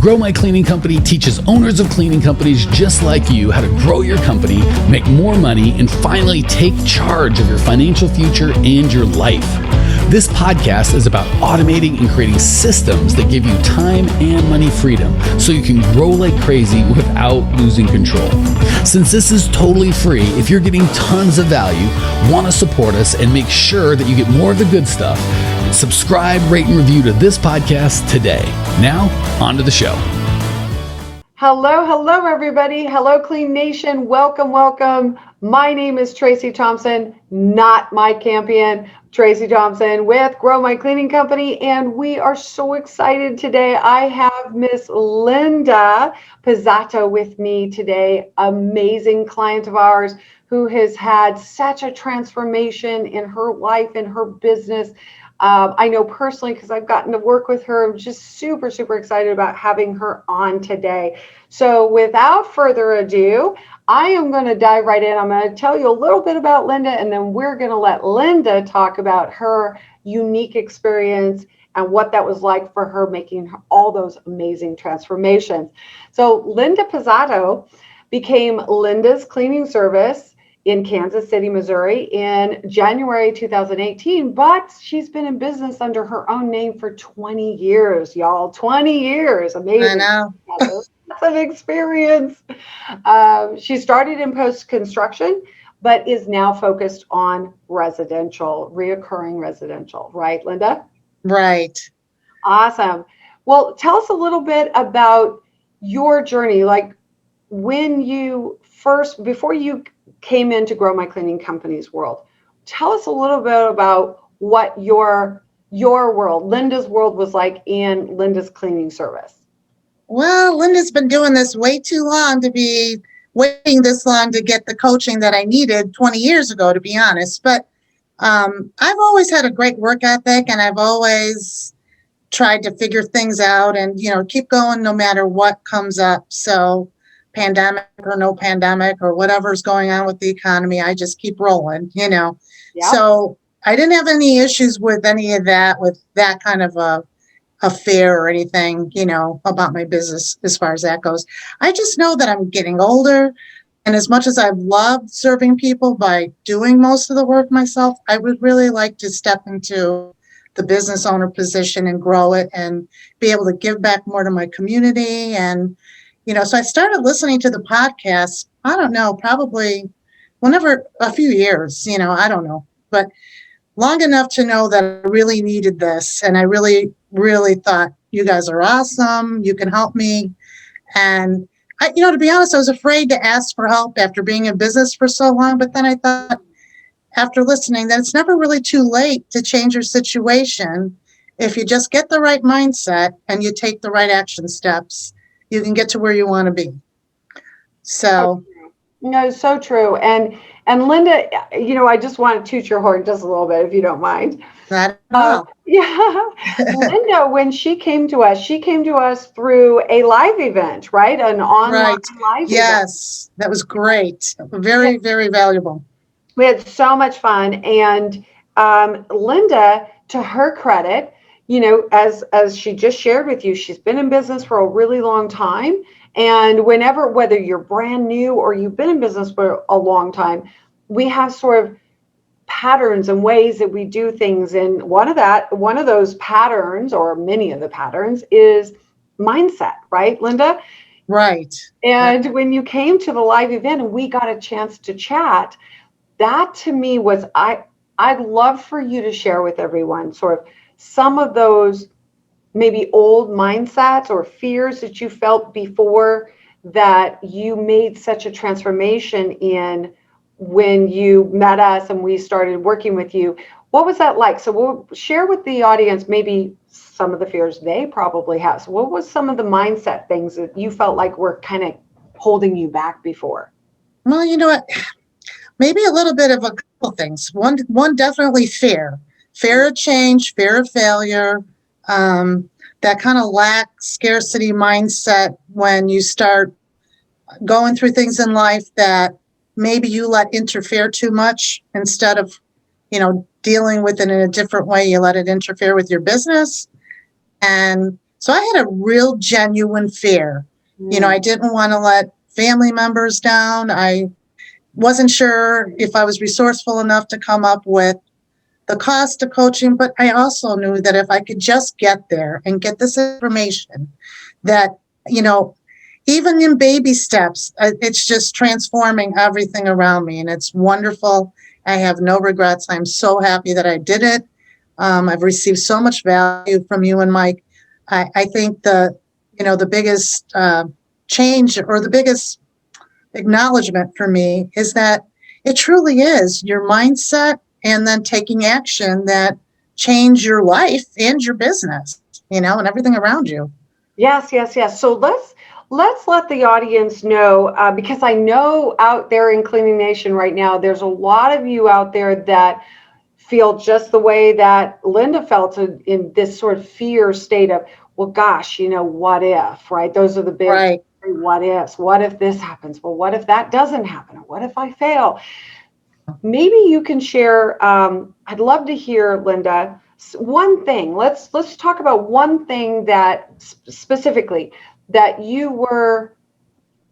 Grow My Cleaning Company teaches owners of cleaning companies just like you how to grow your company, make more money, and finally take charge of your financial future and your life. This podcast is about automating and creating systems that give you time and money freedom so you can grow like crazy without losing control. Since this is totally free, if you're getting tons of value, want to support us and make sure that you get more of the good stuff, subscribe, rate, and review to this podcast today. Now, on to the show. Hello, everybody. Hello, Clean Nation. Welcome. My name is Tracey Thompson, not Mike Campion. Tracey Thompson with Grow My Cleaning Company, and we are so excited today. I have Miss Linda Pizzato with me today, amazing client of ours who has had such a transformation in her life and her business. I know personally because I've gotten to work with her. I'm just super excited about having her on today. So without further ado, I am going to dive right in. I'm going to tell you a little bit about Linda, and then we're going to let Linda talk about her unique experience and what that was like for her making all those amazing transformations. So Linda Pizzato became Linda's Cleaning Service in Kansas City, Missouri in January 2018, but she's been in business under her own name for 20 years, y'all. 20 years. Amazing. I know. Lots of experience. She started in post-construction, but is now focused on reoccurring residential. Right, Linda? Right. Awesome. Well, tell us a little bit about your journey. Like before you came in to Grow My Cleaning Company's world, tell us a little bit about what your world, Linda's world, was like in Linda's cleaning service. Well, Linda's been doing this way too long to be waiting this long to get the coaching that I needed 20 years ago, to be honest. But I've always had a great work ethic, and I've always tried to figure things out and, keep going no matter what comes up. So pandemic or no pandemic or whatever's going on with the economy, I just keep rolling, Yep. So I didn't have any issues with any of that, with that kind of a fear or anything, about my business as far as that goes. I just know that I'm getting older. And as much as I've loved serving people by doing most of the work myself, I would really like to step into the business owner position and grow it and be able to give back more to my community. And so I started listening to the podcast, I don't know, probably a few years, I don't know, but long enough to know that I really needed this. And I really, really thought, you guys are awesome. You can help me. And to be honest, I was afraid to ask for help after being in business for so long. But then I thought, after listening, that it's never really too late to change your situation. If you just get the right mindset and you take the right action steps, you can get to where you want to be. So. No, so true. And Linda, I just want to toot your horn just a little bit, if you don't mind. Not at all. Yeah. Linda, when she came to us through a live event, right? An online live event. Yes, that was great. Very, very valuable. We had so much fun. And Linda, to her credit, as she just shared with you, she's been in business for a really long time. And whether you're brand new or you've been in business for a long time, we have sort of patterns and ways that we do things. And one of those patterns, or many of the patterns, is mindset, right, Linda? Right. And when you came to the live event and we got a chance to chat, that to me was, I'd love for you to share with everyone sort of some of those maybe old mindsets or fears that you felt before that you made such a transformation in when you met us and we started working with you. What was that like? So we'll share with the audience maybe some of the fears they probably have. So what was some of the mindset things that you felt like were kind of holding you back before? Well, you know what? Maybe a little bit of a couple things. One definitely fear of change, fear of failure, that kind of lack scarcity mindset when you start going through things in life that maybe you let interfere too much instead of, dealing with it in a different way. You let it interfere with your business. And So I had a real genuine fear. I didn't want to let family members down. I wasn't sure if I was resourceful enough to come up with the cost of coaching, but I also knew that if I could just get there and get this information, that, even in baby steps, it's just transforming everything around me. And it's wonderful. I have no regrets. I'm so happy that I did it. I've received so much value from you and Mike. I think the biggest change, or the biggest acknowledgement for me, is that it truly is your mindset and then taking action that change your life and your business, and everything around you. Yes, yes, yes. So let's let the audience know, because I know out there in Cleaning Nation right now, there's a lot of you out there that feel just the way that Linda felt in this sort of fear state of, well, gosh, what if, right? Those are the big Right. what ifs. What if this happens? Well, what if that doesn't happen? Or what if I fail? Maybe you can share. I'd love to hear, Linda, one thing. Let's talk about one thing that specifically that you were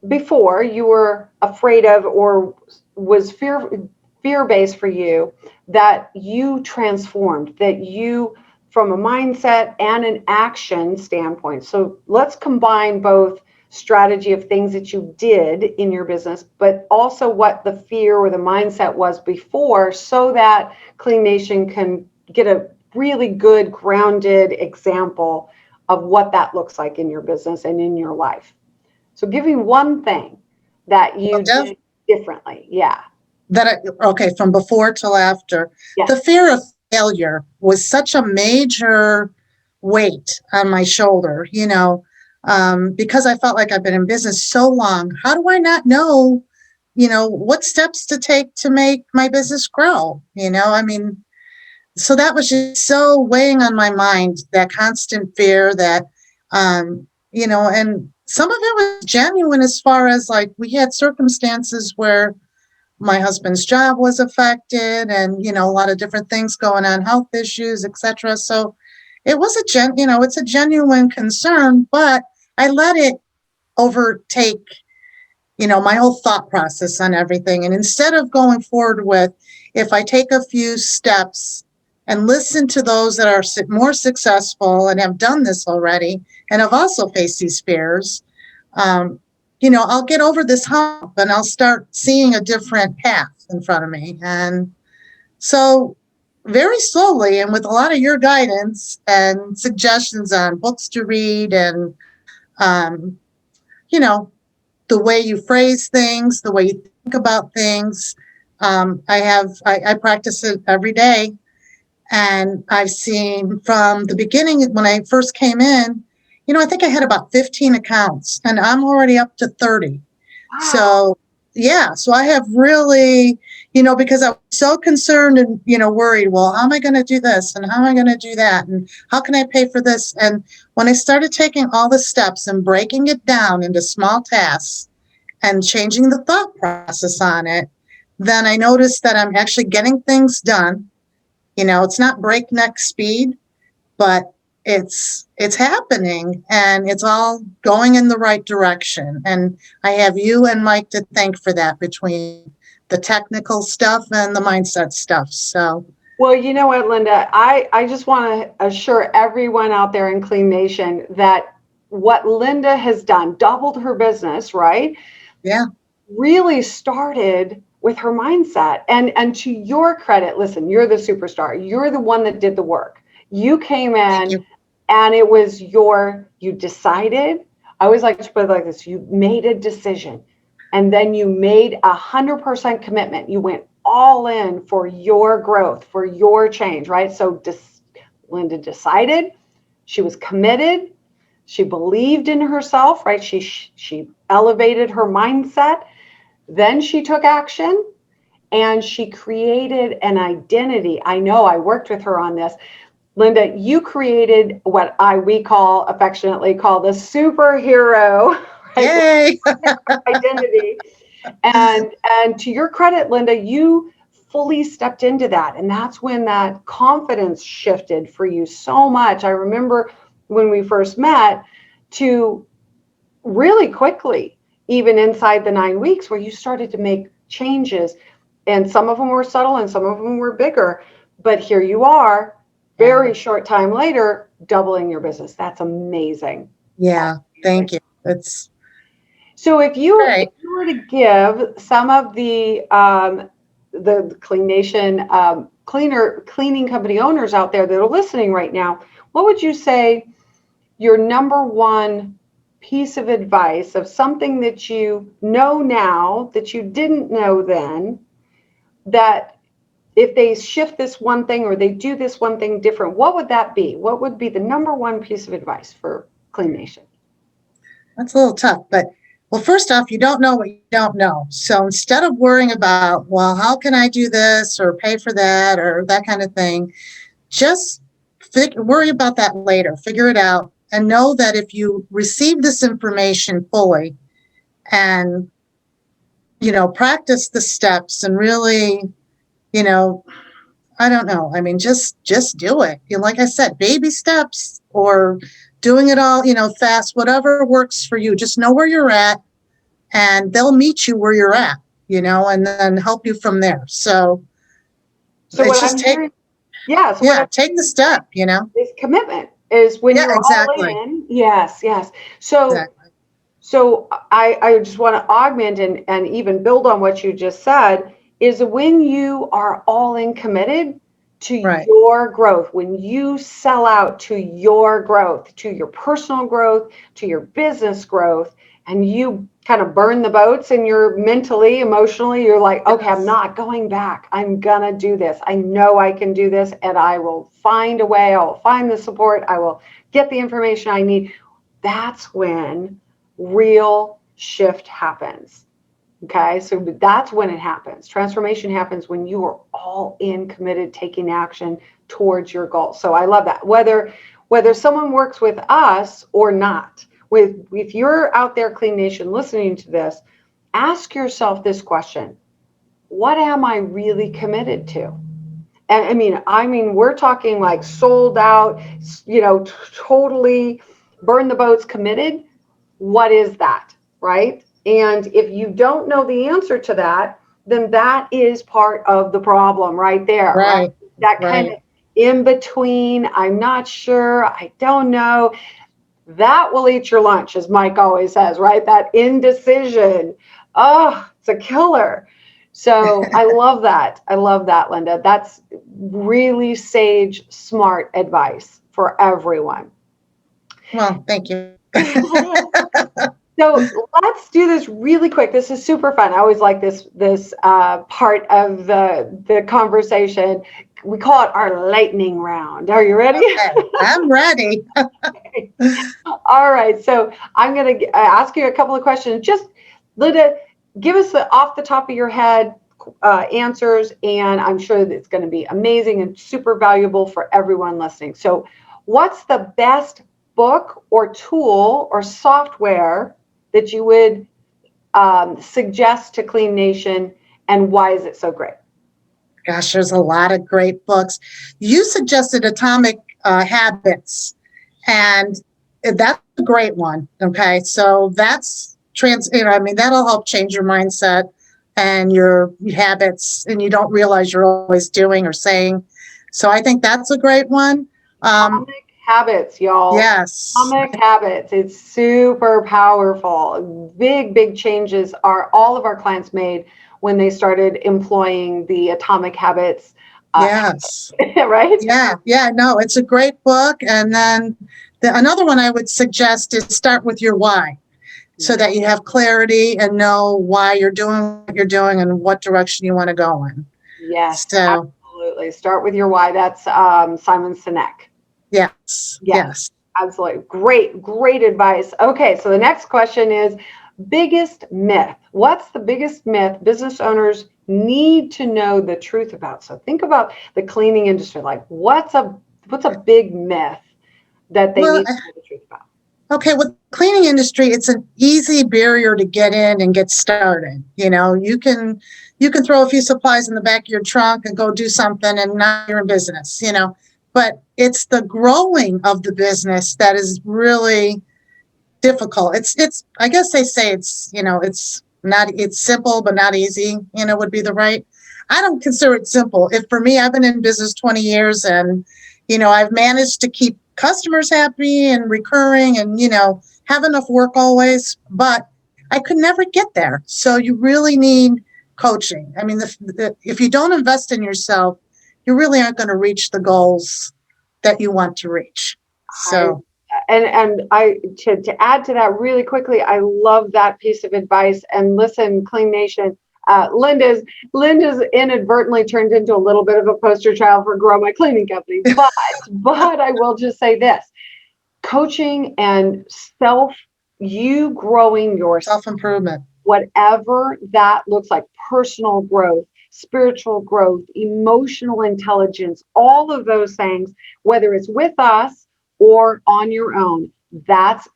before you were afraid of, or was fear-based for you, that you transformed, that you, from a mindset and an action standpoint. So let's combine both strategy of things that you did in your business, but also what the fear or the mindset was before, so that Clean Nation can get a really good grounded example of what that looks like in your business and in your life. So give me one thing that you did differently. Yeah. Okay, from before till after. Yes. The fear of failure was such a major weight on my shoulder, because I felt like I've been in business so long. How do I not know, what steps to take to make my business grow? So that was just so weighing on my mind, that constant fear that, and some of it was genuine, as far as like we had circumstances where my husband's job was affected, and a lot of different things going on, health issues, etc. So it was it's a genuine concern, but I let it overtake my whole thought process on everything. And instead of going forward with, if I take a few steps and listen to those that are more successful and have done this already and have also faced these fears, I'll get over this hump and I'll start seeing a different path in front of me. And so very slowly, and with a lot of your guidance and suggestions on books to read, and, the way you phrase things, the way you think about things, I practice it every day. And I've seen from the beginning, when I first came in, I think I had about 15 accounts, and I'm already up to 30. Wow. So, yeah, so I have really, because I was so concerned and, worried, well, how am I going to do this? And how am I going to do that? And how can I pay for this? And when I started taking all the steps and breaking it down into small tasks and changing the thought process on it, then I noticed that I'm actually getting things done. It's not breakneck speed, but it's happening, and it's all going in the right direction. And I have you and Mike to thank for that, between the technical stuff and the mindset stuff. So, well, you know what, Linda, I just want to assure everyone out there in Clean Nation that what Linda has done, doubled her business, right? Yeah. Really started with her mindset. And to your credit, listen, you're the superstar. You're the one that did the work. You came in and it was you decided. I always like to put it like this: you made a decision, and then you made 100% commitment. You went all in for your growth, for your change, right? So Linda decided, she was committed, she believed in herself, right? She elevated her mindset. Then she took action, and she created an identity. I know, I worked with her on this. Linda, you created what we affectionately call the superhero, right? Yay! Identity. And to your credit, Linda, you fully stepped into that. And that's when that confidence shifted for you so much. I remember when we first met to really quickly, even inside the 9 weeks, where you started to make changes. And some of them were subtle and some of them were bigger. But here you are, very short time later, doubling your business. That's amazing. Yeah, thank you. That's so if you great. were to give some of the Clean Nation cleaning company owners out there that are listening right now, what would you say your number one piece of advice of something that you know now that you didn't know then, that if they shift this one thing or they do this one thing different, what would that be? What would be the number one piece of advice for Clean Nation? That's a little tough, but well, first off, you don't know what you don't know. So instead of worrying about, well, how can I do this or pay for that or that kind of thing, just worry about that later, figure it out, and know that if you receive this information fully and, practice the steps and really, I don't know. I mean, just do it. Like I said, baby steps or doing it all, fast, whatever works for you. Just know where you're at and they'll meet you where you're at, and then help you from there. So what I'm hearing, take the step, is commitment is when you're exactly. all in. Yes. So, exactly. So I just want to augment and even build on what you just said, is when you are all in committed to your growth, when you sell out to your growth, to your personal growth, to your business growth, and you kind of burn the boats and you're mentally, emotionally, you're like, okay, I'm not going back. I'm going to do this. I know I can do this and I will find a way. I will find the support. I will get the information I need. That's when real shift happens. Okay, so that's when it happens. Transformation happens when you are all in, committed, taking action towards your goal. So I love that. Whether someone works with us or not, if you're out there, Clean Nation, listening to this, ask yourself this question: what am I really committed to? And I mean, we're talking like sold out, totally burn the boats committed. What is that, right? And if you don't know the answer to that, then that is part of the problem right there. Right. That kind of in between, I'm not sure, I don't know. That will eat your lunch, as Mike always says, right? That indecision. Oh, it's a killer. So I love that. I love that, Linda. That's really sage, smart advice for everyone. Well, thank you. So let's do this really quick. This is super fun. I always like this part of the conversation. We call it our lightning round. Are you ready? Okay, I'm ready. Okay. All right. So I'm going to ask you a couple of questions. Just, Linda, give us the off the top of your head answers, and I'm sure that it's going to be amazing and super valuable for everyone listening. So what's the best book or tool or software that you would suggest to Clean Nation, and why is it so great? Gosh, there's a lot of great books. You suggested Atomic Habits, and that's a great one. Okay, so that's that'll help change your mindset and your habits, and you don't realize you're always doing or saying. So I think that's a great one. Atomic Habits, y'all. Yes. Atomic Habits. It's super powerful. Big changes are all of our clients made when they started employing the Atomic Habits. Yes. Right? Yeah. No, it's a great book. And then another one I would suggest is start with your why, so that you have clarity and know why you're doing what you're doing and what direction you want to go in. Yes, absolutely. Start with your why. That's Simon Sinek. Yes. Absolutely. Great advice. Okay, so the next question is biggest myth. What's the biggest myth business owners need to know the truth about? So think about the cleaning industry. Like what's a big myth that they need to know the truth about? Okay, with the cleaning industry, it's an easy barrier to get in and get started. You can throw a few supplies in the back of your trunk and go do something, and now you're in business. but it's the growing of the business that is really difficult. I guess they say it's simple, but not easy, would be the right. I don't consider it simple. For me, I've been in business 20 years and, I've managed to keep customers happy and recurring and, have enough work always, but I could never get there. So you really need coaching. I mean, if you don't invest in yourself, you really aren't going to reach the goals that you want to reach. So. And to add to that really quickly, I love that piece of advice. And listen, Clean Nation, Linda's inadvertently turned into a little bit of a poster child for Grow My Cleaning Company. But I will just say this: coaching and you growing your self-improvement, whatever that looks like, personal growth, spiritual growth, emotional intelligence, all of those things, whether it's with us or on your own,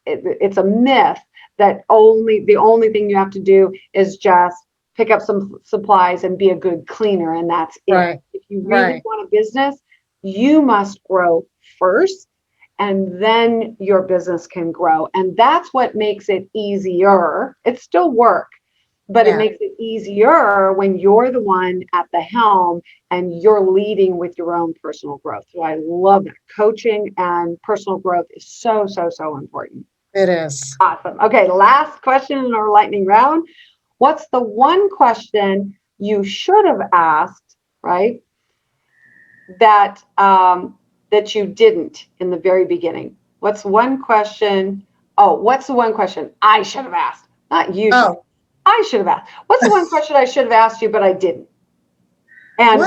it's a myth that the only thing you have to do is just pick up some supplies and be a good cleaner, and that's right. it. If you really want a business, you must grow first, and then your business can grow. And that's what makes it easier. It's still work, but it makes it easier when you're the one at the helm and you're leading with your own personal growth. So I love that. Coaching and personal growth is so, so, so important. It is. Awesome. Okay, last question in our lightning round. What's the one question you should have asked, right, that you didn't in the very beginning? What's the one question I should have asked? Not you. Oh. I should have asked. What's the one question I should have asked you, but I didn't? And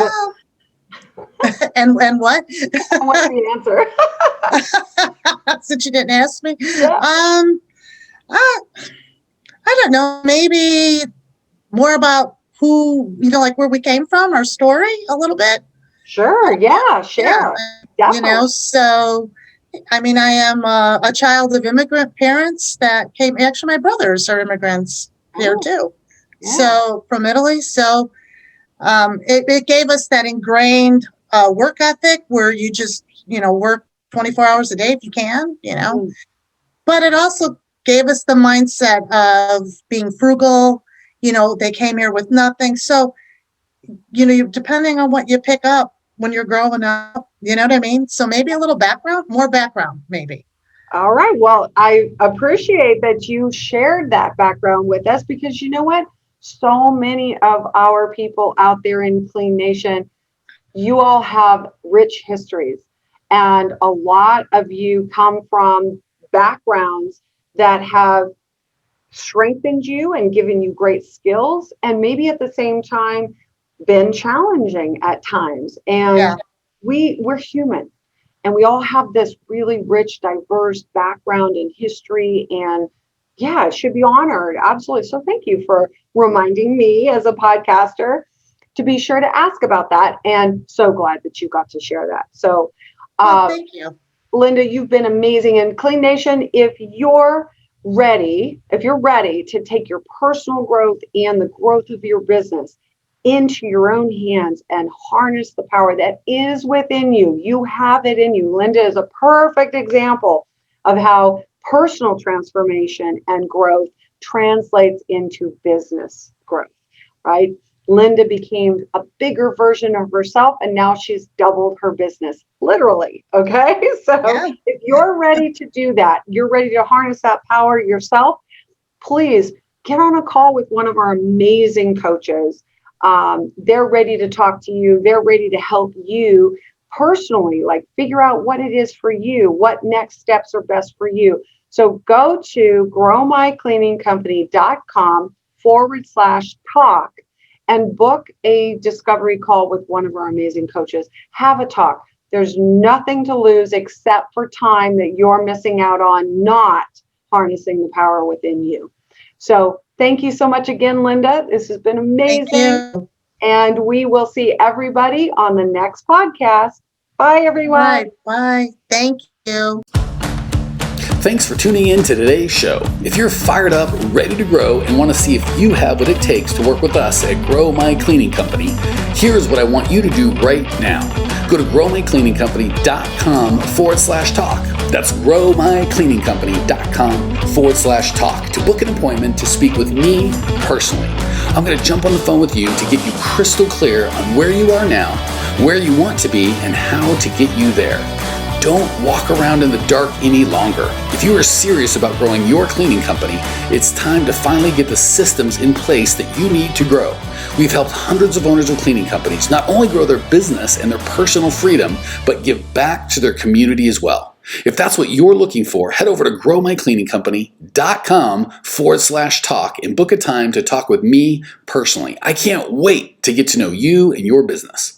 and what? What's the answer? Since you didn't ask me. Yeah. I don't know. Maybe more about who, like where we came from, our story a little bit. Sure. Yeah. Share. Yeah. So, I mean, I am a child of immigrant parents that came. Actually, my brothers are immigrants here too. Yeah. So from Italy. So it gave us that ingrained work ethic where you just, work 24 hours a day if you can, But it also gave us the mindset of being frugal. They came here with nothing. So, depending on what you pick up when you're growing up, you know what I mean? So maybe a little more background, maybe. All right. Well, I appreciate that you shared that background with us, because you know what? So many of our people out there in Clean Nation, you all have rich histories, and a lot of you come from backgrounds that have strengthened you and given you great skills, and maybe at the same time been challenging at times. And we're human. And we all have this really rich, diverse background and history, and it should be honored. Absolutely. So thank you for reminding me as a podcaster to be sure to ask about that. And so glad that you got to share that. So thank you. Linda, you've been amazing. And Clean Nation, if you're ready to take your personal growth and the growth of your business into your own hands and harness the power that is within you. You have it in you. Linda is a perfect example of how personal transformation and growth translates into business growth, right? Linda became a bigger version of herself, and now she's doubled her business, literally. Okay. So if you're ready to do that, you're ready to harness that power yourself, please get on a call with one of our amazing coaches. They're ready to talk to you. They're ready to help you personally, like figure out what it is for you, what next steps are best for you. So go to growmycleaningcompany.com/talk and book a discovery call with one of our amazing coaches. Have a talk. There's nothing to lose except for time that you're missing out on not harnessing the power within you. So thank you so much again, Linda. This has been amazing. Thank you. And we will see everybody on the next podcast. Bye, everyone. All right, bye. Thank you. Thanks for tuning in to today's show. If you're fired up, ready to grow, and want to see if you have what it takes to work with us at Grow My Cleaning Company, here's what I want you to do right now. Go to growmycleaningcompany.com/talk. That's growmycleaningcompany.com/talk to book an appointment to speak with me personally. I'm going to jump on the phone with you to get you crystal clear on where you are now, where you want to be, and how to get you there. Don't walk around in the dark any longer. If you are serious about growing your cleaning company, it's time to finally get the systems in place that you need to grow. We've helped hundreds of owners of cleaning companies not only grow their business and their personal freedom, but give back to their community as well. If that's what you're looking for, head over to growmycleaningcompany.com/talk and book a time to talk with me personally. I can't wait to get to know you and your business.